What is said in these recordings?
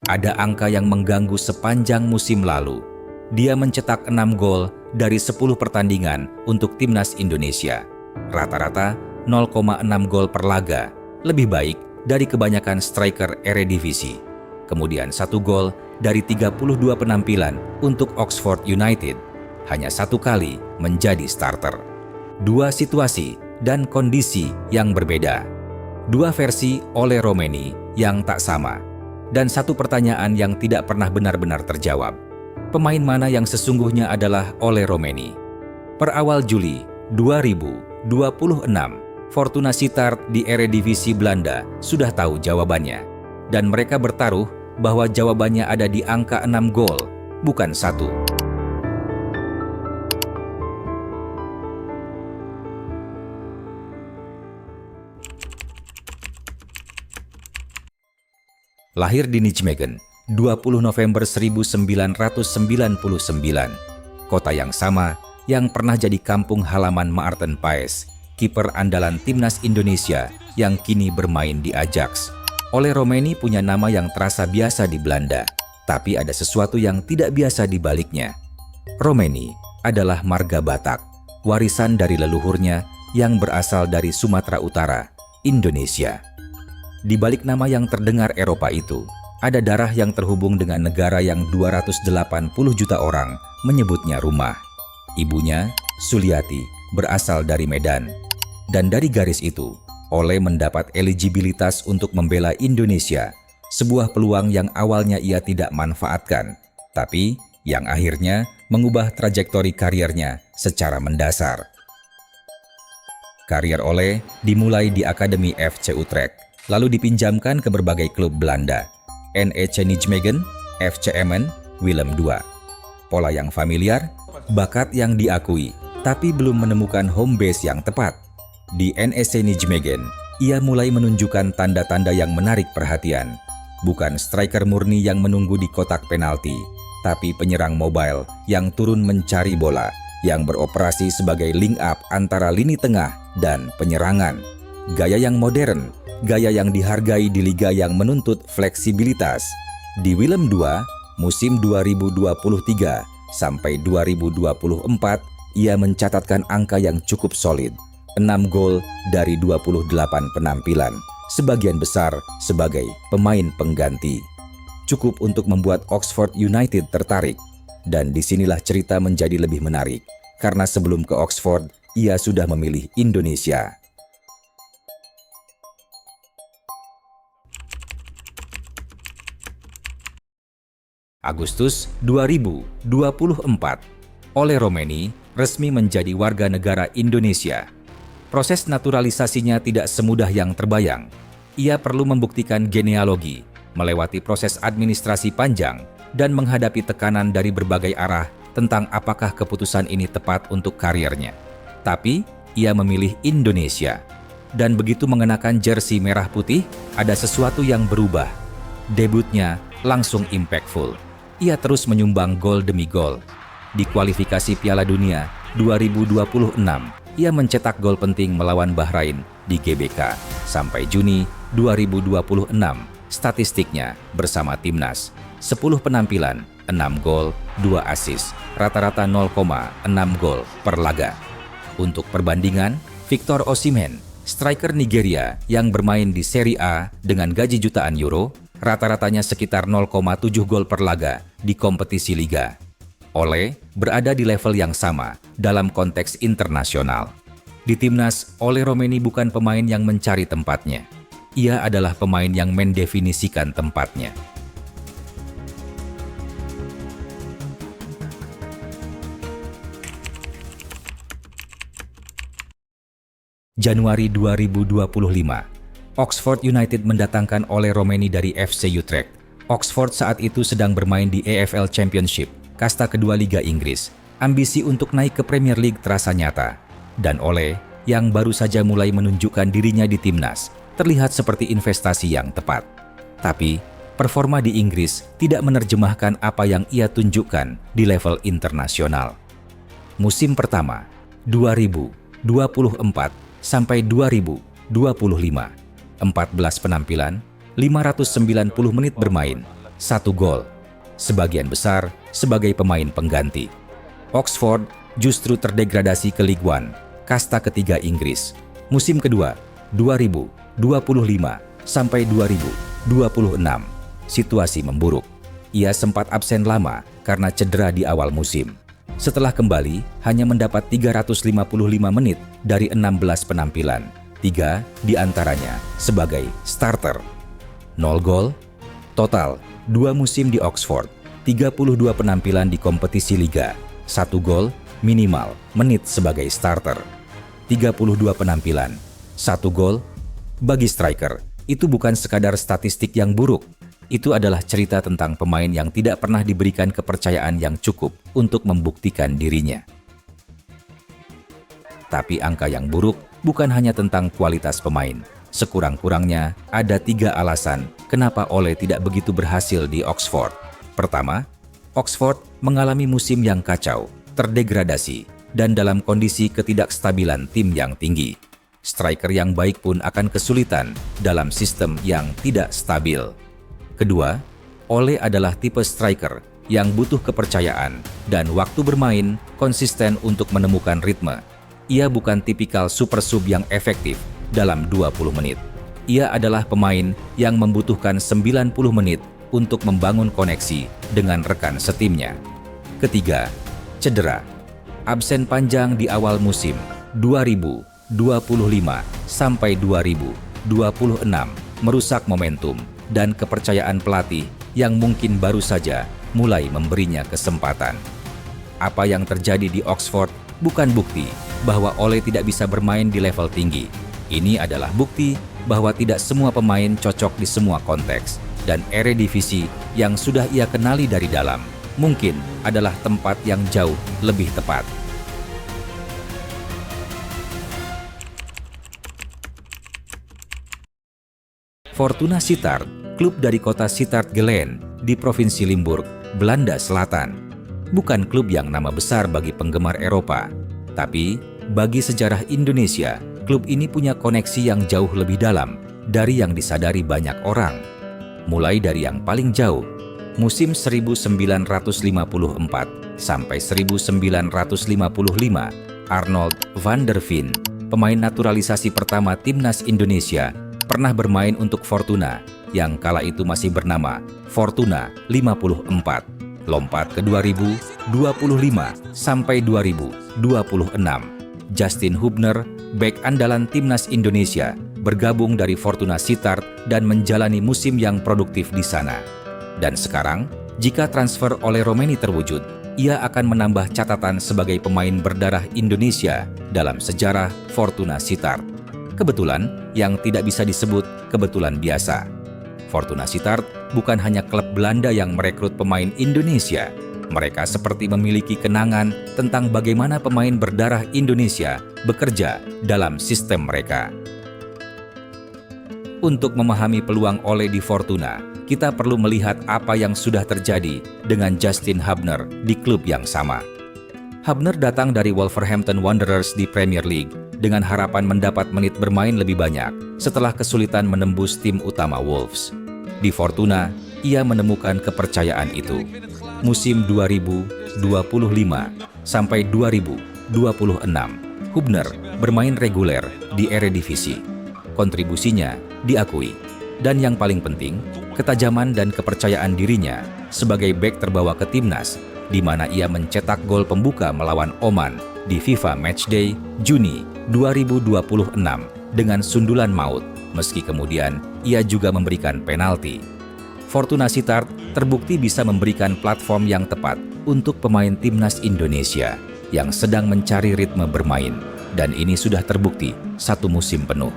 Ada angka yang mengganggu sepanjang musim lalu. Dia mencetak 6 gol dari 10 pertandingan untuk timnas Indonesia. Rata-rata 0,6 gol per laga, lebih baik dari kebanyakan striker Eredivisie. Kemudian 1 gol dari 32 penampilan untuk Oxford United. Hanya 1 kali menjadi starter. 2 situasi dan kondisi yang berbeda. 2 versi Ole Romeni yang tak sama. Dan 1 pertanyaan yang tidak pernah benar-benar terjawab. Pemain mana yang sesungguhnya adalah Ole Romeni? Per awal Juli 2026, Fortuna Sittard di Eredivisie Belanda sudah tahu jawabannya. Dan mereka bertaruh bahwa jawabannya ada di angka 6 gol, bukan 1. Lahir di Nijmegen, 20 November 1999, kota yang sama yang pernah jadi kampung halaman Maarten Paes, kiper andalan timnas Indonesia yang kini bermain di Ajax. Ole Romeni punya nama yang terasa biasa di Belanda, tapi ada sesuatu yang tidak biasa di baliknya. Romeni adalah marga Batak, warisan dari leluhurnya yang berasal dari Sumatera Utara, Indonesia. Di balik nama yang terdengar Eropa itu, ada darah yang terhubung dengan negara yang 280 juta orang menyebutnya rumah. Ibunya, Suliati, berasal dari Medan. Dan dari garis itu, Ole mendapat eligibilitas untuk membela Indonesia, sebuah peluang yang awalnya ia tidak manfaatkan, tapi yang akhirnya mengubah trajektori kariernya secara mendasar. Karier Ole dimulai di Akademi FC Utrecht, lalu dipinjamkan ke berbagai klub Belanda, NEC Nijmegen, FC Emmen, Willem II. Pola yang familiar, bakat yang diakui, tapi belum menemukan home base yang tepat. Di NEC Nijmegen, ia mulai menunjukkan tanda-tanda yang menarik perhatian. Bukan striker murni yang menunggu di kotak penalti, tapi penyerang mobile yang turun mencari bola, yang beroperasi sebagai link up antara lini tengah dan penyerangan. Gaya yang modern, gaya yang dihargai di liga yang menuntut fleksibilitas. Di Willem II, musim 2023 sampai 2024, ia mencatatkan angka yang cukup solid. 6 gol dari 28 penampilan, sebagian besar sebagai pemain pengganti. Cukup untuk membuat Oxford United tertarik. Dan disinilah cerita menjadi lebih menarik, karena sebelum ke Oxford, ia sudah memilih Indonesia. Agustus 2024, Ole Romeni resmi menjadi warga negara Indonesia. Proses naturalisasinya tidak semudah yang terbayang. Ia perlu membuktikan genealogi, melewati proses administrasi panjang, dan menghadapi tekanan dari berbagai arah tentang apakah keputusan ini tepat untuk kariernya. Tapi, ia memilih Indonesia. Dan begitu mengenakan jersey merah putih, ada sesuatu yang berubah. Debutnya langsung impactful. Ia terus menyumbang gol demi gol. Di kualifikasi Piala Dunia 2026, ia mencetak gol penting melawan Bahrain di GBK. Sampai Juni 2026, statistiknya bersama timnas, 10 penampilan, 6 gol, 2 assist, rata-rata 0,6 gol per laga. Untuk perbandingan, Victor Osimhen, striker Nigeria yang bermain di Serie A dengan gaji jutaan euro, rata-ratanya sekitar 0,7 gol per laga di kompetisi liga. Ole berada di level yang sama dalam konteks internasional. Di timnas, Ole Romeni bukan pemain yang mencari tempatnya. Ia adalah pemain yang mendefinisikan tempatnya. Januari 2025, Oxford United mendatangkan Ole Romeni dari FC Utrecht. Oxford saat itu sedang bermain di EFL Championship, kasta kedua Liga Inggris. Ambisi untuk naik ke Premier League terasa nyata. Dan Ole, yang baru saja mulai menunjukkan dirinya di timnas, terlihat seperti investasi yang tepat. Tapi, performa di Inggris tidak menerjemahkan apa yang ia tunjukkan di level internasional. Musim pertama, 2024 sampai 2025, 14 penampilan, 590 menit bermain, 1 gol. Sebagian besar sebagai pemain pengganti. Oxford justru terdegradasi ke League One, kasta ketiga Inggris. Musim kedua, 2025 sampai 2026. Situasi memburuk. Ia sempat absen lama karena cedera di awal musim. Setelah kembali, hanya mendapat 355 menit dari 16 penampilan, 3 diantaranya sebagai starter. 0 gol. Total, 2 musim di Oxford, 32 penampilan di kompetisi liga, 1 gol, minimal menit sebagai starter. 32 penampilan, 1 gol. Bagi striker, itu bukan sekadar statistik yang buruk. Itu adalah cerita tentang pemain yang tidak pernah diberikan kepercayaan yang cukup untuk membuktikan dirinya. Tapi angka yang buruk bukan hanya tentang kualitas pemain. Sekurang-kurangnya ada 3 alasan kenapa Ole tidak begitu berhasil di Oxford. Pertama, Oxford mengalami musim yang kacau, terdegradasi, dan dalam kondisi ketidakstabilan tim yang tinggi. Striker yang baik pun akan kesulitan dalam sistem yang tidak stabil. Kedua, Ole adalah tipe striker yang butuh kepercayaan dan waktu bermain konsisten untuk menemukan ritme. Ia bukan tipikal super sub yang efektif dalam 20 menit. Ia adalah pemain yang membutuhkan 90 menit untuk membangun koneksi dengan rekan setimnya. Ketiga, cedera. Absen panjang di awal musim 2025 sampai 2026 merusak momentum dan kepercayaan pelatih yang mungkin baru saja mulai memberinya kesempatan. Apa yang terjadi di Oxford bukan bukti bahwa Ole tidak bisa bermain di level tinggi. Ini adalah bukti bahwa tidak semua pemain cocok di semua konteks, dan Eredivisie yang sudah ia kenali dari dalam mungkin adalah tempat yang jauh lebih tepat. Fortuna Sittard, klub dari kota Sittard Geleen di Provinsi Limburg, Belanda Selatan. Bukan klub yang nama besar bagi penggemar Eropa, tapi bagi sejarah Indonesia, klub ini punya koneksi yang jauh lebih dalam dari yang disadari banyak orang. Mulai dari yang paling jauh, musim 1954 sampai 1955, Arnold van der Veen, pemain naturalisasi pertama timnas Indonesia, pernah bermain untuk Fortuna yang kala itu masih bernama Fortuna 54. Lompat ke 2025 sampai 2026. Justin Hubner, bek andalan timnas Indonesia, bergabung dari Fortuna Sittard dan menjalani musim yang produktif di sana. Dan sekarang, jika transfer Ole Romeney terwujud, ia akan menambah catatan sebagai pemain berdarah Indonesia dalam sejarah Fortuna Sittard. Kebetulan yang tidak bisa disebut kebetulan biasa. Fortuna Sittard bukan hanya klub Belanda yang merekrut pemain Indonesia. Mereka seperti memiliki kenangan tentang bagaimana pemain berdarah Indonesia bekerja dalam sistem mereka. Untuk memahami peluang Ole di Fortuna, kita perlu melihat apa yang sudah terjadi dengan Justin Hubner di klub yang sama. Hubner datang dari Wolverhampton Wanderers di Premier League dengan harapan mendapat menit bermain lebih banyak setelah kesulitan menembus tim utama Wolves. Di Fortuna, ia menemukan kepercayaan itu. Musim 2025 sampai 2026, Hubner bermain reguler di Eredivisie. Kontribusinya diakui. Dan yang paling penting, ketajaman dan kepercayaan dirinya sebagai bek terbawa ke timnas, di mana ia mencetak gol pembuka melawan Oman di FIFA Matchday Juni 2026 dengan sundulan maut, meski kemudian ia juga memberikan penalti. Fortuna Sittard terbukti bisa memberikan platform yang tepat untuk pemain timnas Indonesia yang sedang mencari ritme bermain, dan ini sudah terbukti 1 musim penuh.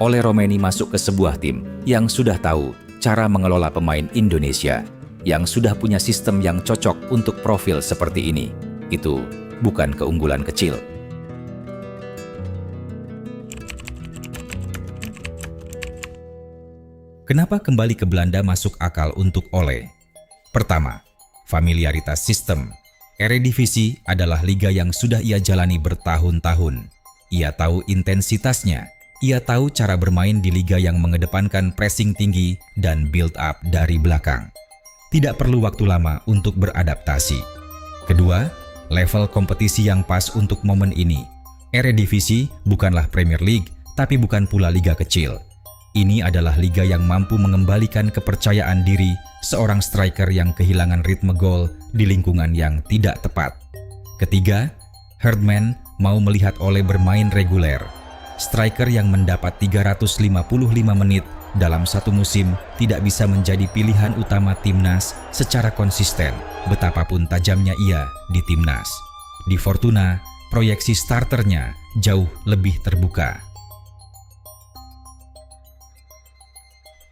Ole Romeney masuk ke sebuah tim yang sudah tahu cara mengelola pemain Indonesia, yang sudah punya sistem yang cocok untuk profil seperti ini. Itu bukan keunggulan kecil. Kenapa kembali ke Belanda masuk akal untuk Ole? Pertama, familiaritas sistem. Eredivisie adalah liga yang sudah ia jalani bertahun-tahun. Ia tahu intensitasnya. Ia tahu cara bermain di liga yang mengedepankan pressing tinggi dan build up dari belakang. tidak perlu waktu lama untuk beradaptasi. Kedua, level kompetisi yang pas untuk momen ini. Eredivisie bukanlah Premier League, tapi bukan pula liga kecil. Ini adalah liga yang mampu mengembalikan kepercayaan diri seorang striker yang kehilangan ritme gol di lingkungan yang tidak tepat. Ketiga, Herdman mau melihat Ole bermain reguler. Striker yang mendapat 355 menit dalam satu musim tidak bisa menjadi pilihan utama timnas secara konsisten, betapapun tajamnya ia di timnas. Di Fortuna, proyeksi starternya jauh lebih terbuka.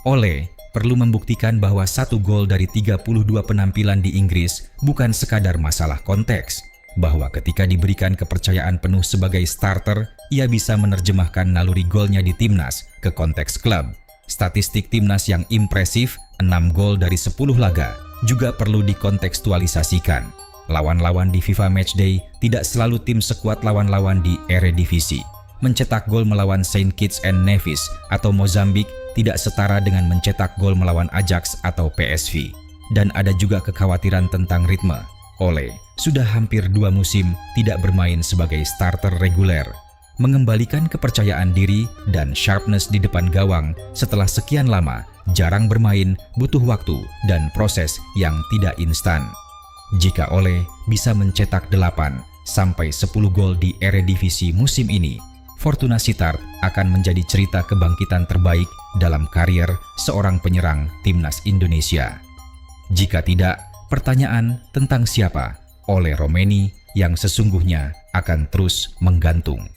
Ole perlu membuktikan bahwa 1 gol dari 32 penampilan di Inggris bukan sekadar masalah konteks, bahwa ketika diberikan kepercayaan penuh sebagai starter, ia bisa menerjemahkan naluri golnya di timnas ke konteks klub. Statistik timnas yang impresif, 6 gol dari 10 laga, juga perlu dikontekstualisasikan. Lawan-lawan di FIFA Matchday tidak selalu tim sekuat lawan-lawan di Eredivisie. Mencetak gol melawan Saint Kitts and Nevis atau Mozambik tidak setara dengan mencetak gol melawan Ajax atau PSV. Dan ada juga kekhawatiran tentang ritme. Ole sudah hampir 2 musim tidak bermain sebagai starter reguler. Mengembalikan kepercayaan diri dan sharpness di depan gawang setelah sekian lama jarang bermain butuh waktu dan proses yang tidak instan. Jika Ole bisa mencetak 8 sampai 10 gol di Eredivisie musim ini, Fortuna Sittard akan menjadi cerita kebangkitan terbaik dalam karier seorang penyerang timnas Indonesia. Jika tidak, pertanyaan tentang siapa Ole Roemeny yang sesungguhnya akan terus menggantung.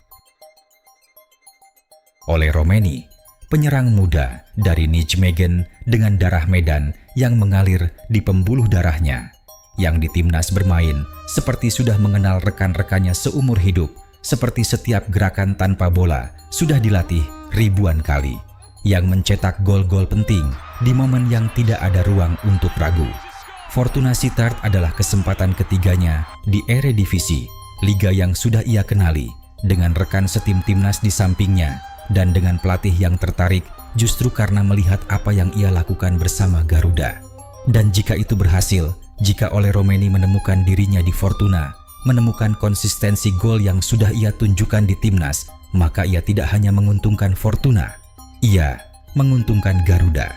Ole Roemeny, penyerang muda dari Nijmegen dengan darah Medan yang mengalir di pembuluh darahnya, yang di timnas bermain seperti sudah mengenal rekan-rekannya seumur hidup, seperti setiap gerakan tanpa bola sudah dilatih ribuan kali, yang mencetak gol-gol penting di momen yang tidak ada ruang untuk ragu. Fortuna Sittard adalah kesempatan ketiganya di Eredivisie, liga yang sudah ia kenali, dengan rekan setim timnas di sampingnya, dan dengan pelatih yang tertarik justru karena melihat apa yang ia lakukan bersama Garuda. Dan jika itu berhasil, jika Ole Roemeny menemukan dirinya di Fortuna, menemukan konsistensi gol yang sudah ia tunjukkan di timnas, maka ia tidak hanya menguntungkan Fortuna, ia menguntungkan Garuda.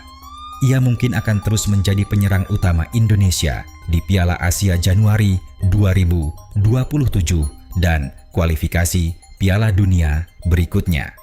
Ia mungkin akan terus menjadi penyerang utama Indonesia di Piala Asia Januari 2027 dan kualifikasi Piala Dunia berikutnya.